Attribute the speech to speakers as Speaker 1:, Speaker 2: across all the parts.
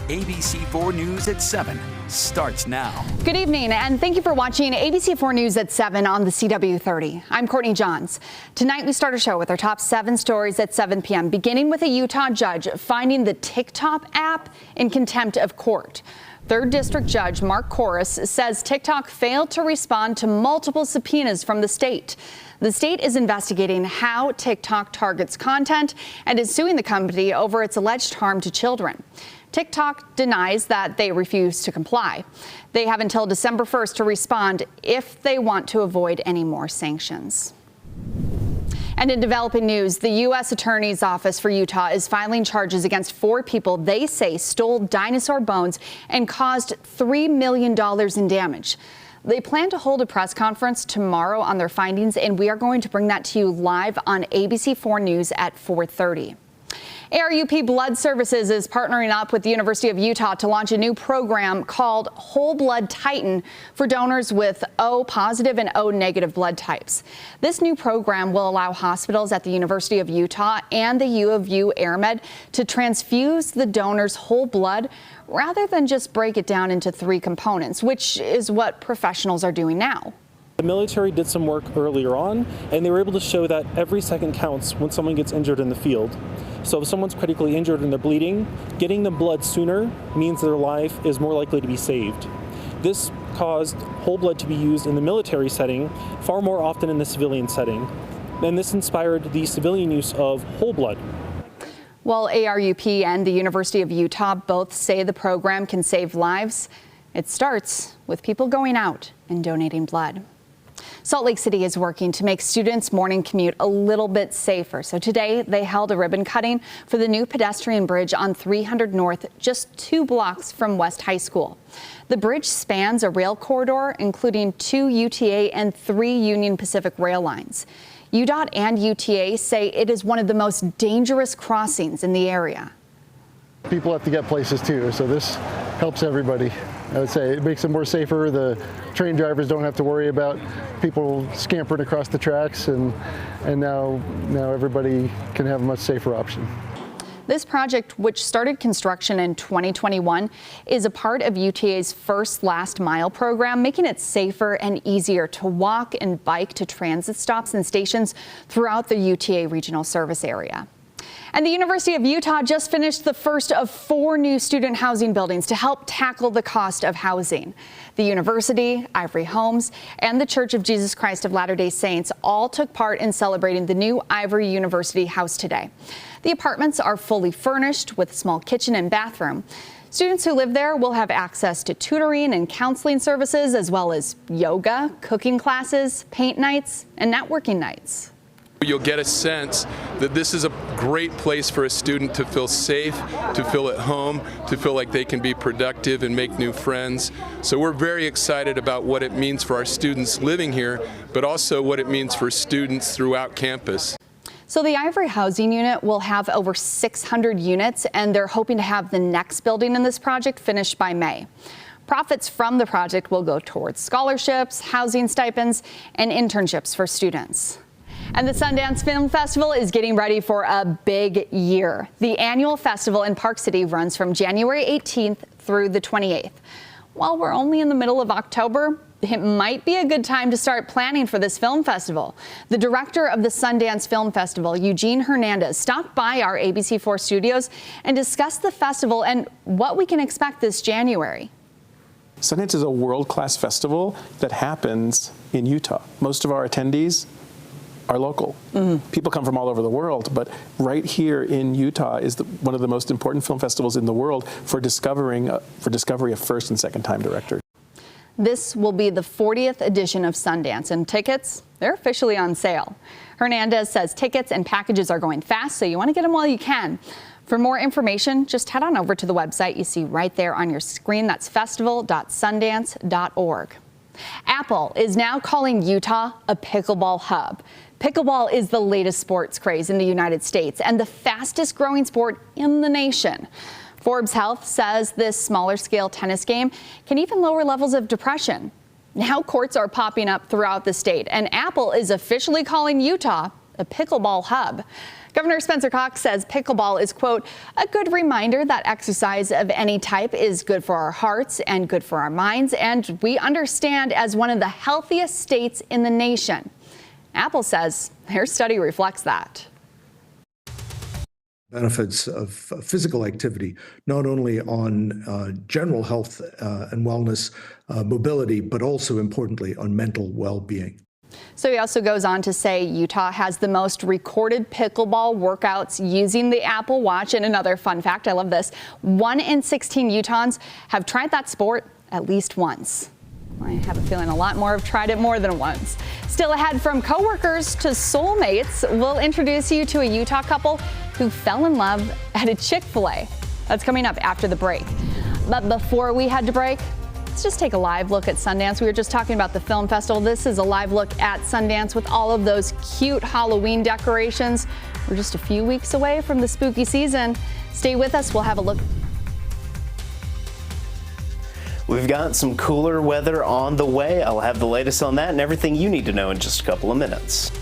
Speaker 1: ABC4 News at 7 starts now.
Speaker 2: Good evening, and thank you for watching ABC4 News at 7 on the CW30. I'm Courtney Johns. Tonight, we start our show with our top 7 stories at 7 p.m., beginning with a Utah judge finding the TikTok app in contempt of court. 3rd District Judge Mark Korus says TikTok failed to respond to multiple subpoenas from the state. The state is investigating how TikTok targets content and is suing the company over its alleged harm to children. TikTok denies that they refuse to comply. They have until December 1st to respond if they want to avoid any more sanctions. And in developing news, the U.S. Attorney's Office for Utah is filing charges against 4 people they say stole dinosaur bones and caused $3 million in damage. They plan to hold a press conference tomorrow on their findings, and we are going to bring that to you live on ABC4 News at 4:30. ARUP Blood Services is partnering up with the University of Utah to launch a new program called Whole Blood Titan for donors with O positive and O negative blood types. This new program will allow hospitals at the University of Utah and the U of U AirMed to transfuse the donor's whole blood rather than just break it down into 3 components, which is what professionals are doing now.
Speaker 3: The military did some work earlier on, and they were able to show that every second counts when someone gets injured in the field. So if someone's critically injured and they're bleeding, getting them blood sooner means their life is more likely to be saved. This caused whole blood to be used in the military setting far more often in the civilian setting. And this inspired the civilian use of whole blood.
Speaker 2: Well, ARUP and the University of Utah both say the program can save lives. It starts with people going out and donating blood. Salt Lake City is working to make students' morning commute a little bit safer. So today they held a ribbon cutting for the new pedestrian bridge on 300 North, just 2 blocks from West High School. The bridge spans a rail corridor, including 2 UTA and 3 Union Pacific rail lines. UDOT and UTA say it is one of the most dangerous crossings in the area.
Speaker 4: People have to get places too, so this helps everybody. I would say it makes it more safer. The train drivers don't have to worry about people scampering across the tracks, and now everybody can have a much safer option.
Speaker 2: This project, which started construction in 2021, is a part of UTA's first last mile program, making it safer and easier to walk and bike to transit stops and stations throughout the UTA regional service area. And the University of Utah just finished the first of 4 new student housing buildings to help tackle the cost of housing. The university, Ivory Homes, and the Church of Jesus Christ of Latter-day Saints all took part in celebrating the new Ivory University house today. The apartments are fully furnished with a small kitchen and bathroom. Students who live there will have access to tutoring and counseling services, as well as yoga, cooking classes, paint nights, and networking nights.
Speaker 5: You'll get a sense that this is a great place for a student to feel safe, to feel at home, to feel like they can be productive and make new friends. So we're very excited about what it means for our students living here, but also what it means for students throughout campus.
Speaker 2: So the Ivory Housing Unit will have over 600 units, and they're hoping to have the next building in this project finished by May. Profits from the project will go towards scholarships, housing stipends, and internships for students. And the Sundance Film Festival is getting ready for a big year. The annual festival in Park City runs from January 18th through the 28th. While we're only in the middle of October, it might be a good time to start planning for this film festival. The director of the Sundance Film Festival, Eugene Hernandez, stopped by our ABC4 studios and discussed the festival and what we can expect this January.
Speaker 6: Sundance is a world-class festival that happens in Utah. Most of our attendees are local. People come from all over the world, but right here in Utah is one of the most important film festivals in the world for discovery of first and second time directors.
Speaker 2: This will be the 40th edition of Sundance, and tickets, they're officially on sale. Hernandez says tickets and packages are going fast, so you want to get them while you can. For more information, just head on over to the website you see right there on your screen. That's festival.sundance.org. Apple is now calling Utah a pickleball hub. Pickleball is the latest sports craze in the United States and the fastest growing sport in the nation. Forbes Health says this smaller scale tennis game can even lower levels of depression. Now courts are popping up throughout the state, and Apple is officially calling Utah a pickleball hub. Governor Spencer Cox says pickleball is, quote, a good reminder that exercise of any type is good for our hearts and good for our minds, and we understand as one of the healthiest states in the nation. Apple says their study reflects that.
Speaker 7: Benefits of physical activity, not only on general health and wellness, mobility, but also importantly on mental well-being.
Speaker 2: So he also goes on to say Utah has the most recorded pickleball workouts using the Apple Watch. And another fun fact, I love this, 1 in 16 Utahns have tried that sport at least once. I have a feeling a lot more have tried it more than once. Still ahead, from coworkers to soulmates, we'll introduce you to a Utah couple who fell in love at a Chick-fil-A. That's coming up after the break. But before we head to break, let's just take a live look at Sundance. We were just talking about the film festival. This is a live look at Sundance with all of those cute Halloween decorations. We're just a few weeks away from the spooky season. Stay with us. We'll have a look.
Speaker 8: We've got some cooler weather on the way. I'll have the latest on that and everything you need to know in just a couple of minutes.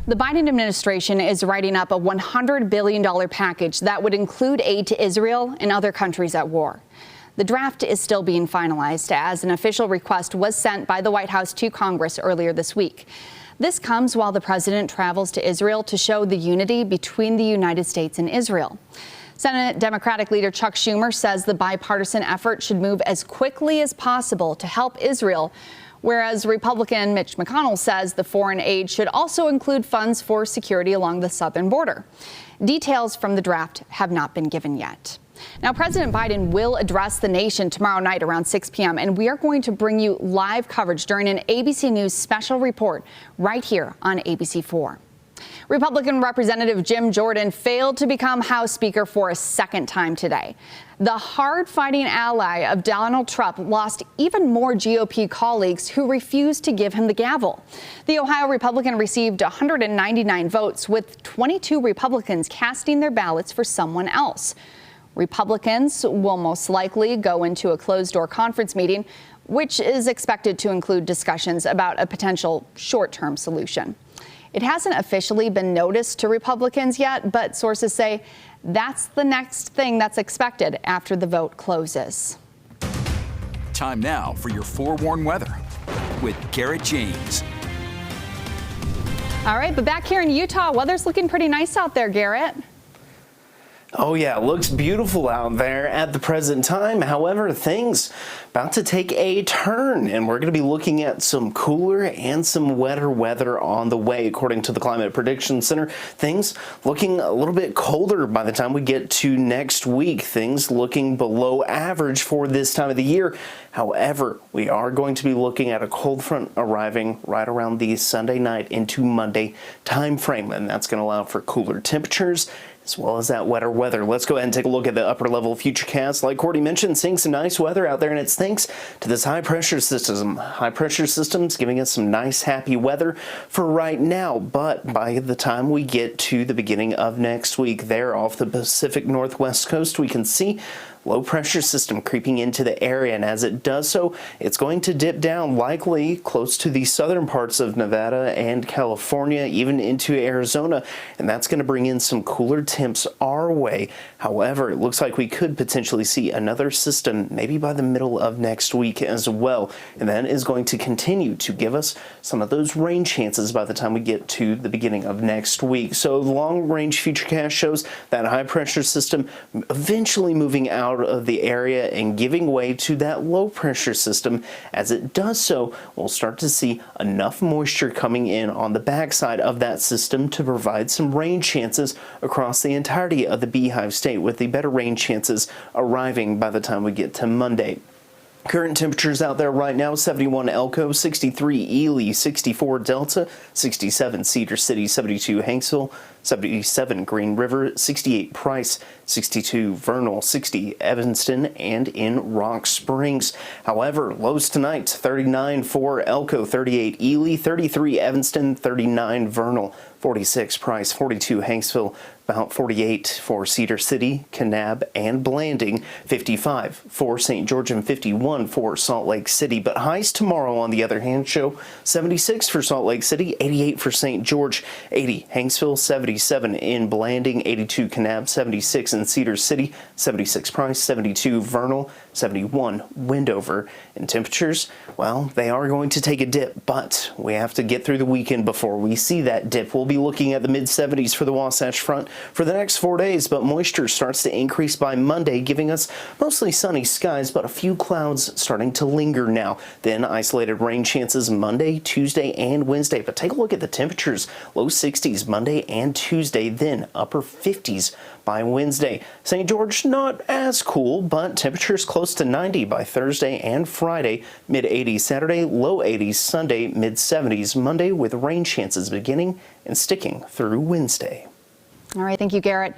Speaker 2: The Biden administration is writing up a $100 billion package that would include aid to Israel and other countries at war. The draft is still being finalized as an official request was sent by the White House to Congress earlier this week. This comes while the president travels to Israel to show the unity between the United States and Israel. Senate Democratic leader Chuck Schumer says the bipartisan effort should move as quickly as possible to help Israel, whereas Republican Mitch McConnell says the foreign aid should also include funds for security along the southern border. Details from the draft have not been given yet. Now, President Biden will address the nation tomorrow night around 6 p.m., and we are going to bring you live coverage during an ABC News special report right here on ABC4. Republican Representative Jim Jordan failed to become House Speaker for a second time today. The hard-fighting ally of Donald Trump lost even more GOP colleagues who refused to give him the gavel. The Ohio Republican received 199 votes, with 22 Republicans casting their ballots for someone else. Republicans will most likely go into a closed-door conference meeting, which is expected to include discussions about a potential short-term solution. It hasn't officially been noticed to Republicans yet, but sources say that's the next thing that's expected after the vote closes.
Speaker 1: Time now for your forewarned weather with Garrett James.
Speaker 2: All right, but back here in Utah, weather's looking pretty nice out there, Garrett.
Speaker 8: Oh yeah, looks beautiful out there at the present time. However, things about to take a turn, and we're going to be looking at some cooler and some wetter weather on the way. According to the Climate Prediction Center, things looking a little bit colder by the time we get to next week. Things looking below average for this time of the year. However, we are going to be looking at a cold front arriving right around the Sunday night into Monday time frame, and that's going to allow for cooler temperatures as well as that wetter weather. Let's go ahead and take a look at the upper level futurecast. Like Courtney mentioned, seeing some nice weather out there, and it's thanks to this high pressure system. High pressure system's giving us some nice happy weather for right now, but by the time we get to the beginning of next week, there off the Pacific Northwest coast, we can see low pressure system creeping into the area, and as it does so, it's going to dip down likely close to the southern parts of Nevada and California, even into Arizona, and that's going to bring in some cooler temps our way. However, it looks like we could potentially see another system maybe by the middle of next week as well, and that is going to continue to give us some of those rain chances by the time we get to the beginning of next week. So the long range futurecast shows that high pressure system eventually moving out of the area and giving way to that low pressure system. As it does so, we'll start to see enough moisture coming in on the backside of that system to provide some rain chances across the entirety of the Beehive State, with the better rain chances arriving by the time we get to Monday. Current temperatures out there right now: 71 Elko, 63 Ely, 64 Delta, 67 Cedar City, 72 Hanksville, 77 Green River, 68 Price, 62 Vernal, 60 Evanston, and in Rock Springs. However, lows tonight: 39 for Elko, 38 Ely, 33 Evanston, 39 Vernal, 46 Price, 42 Hanksville, about 48 for Cedar City, Kanab, and Blanding, 55 for St. George, and 51 for Salt Lake City. But highs tomorrow, on the other hand, show 76 for Salt Lake City, 88 for St. George, 80 Hanksville, 77 in Blanding, 82 Kanab, 76 in Cedar City, 76 Price, 72 Vernal, 71 Wendover. And temperatures, well, they are going to take a dip, but we have to get through the weekend before we see that dip. We'll be looking at the mid-70s for the Wasatch Front for the next 4 days, but moisture starts to increase by Monday, giving us mostly sunny skies, but a few clouds starting to linger now. Then isolated rain chances Monday, Tuesday, and Wednesday. But take a look at the temperatures: low 60s Monday and Tuesday, then upper 50s by Wednesday. St. George not as cool, but temperatures close to 90 by Thursday and Friday. Mid-80s Saturday, low 80s Sunday, mid-70s Monday, with rain chances beginning and sticking through Wednesday.
Speaker 2: All right, thank you, Garrett.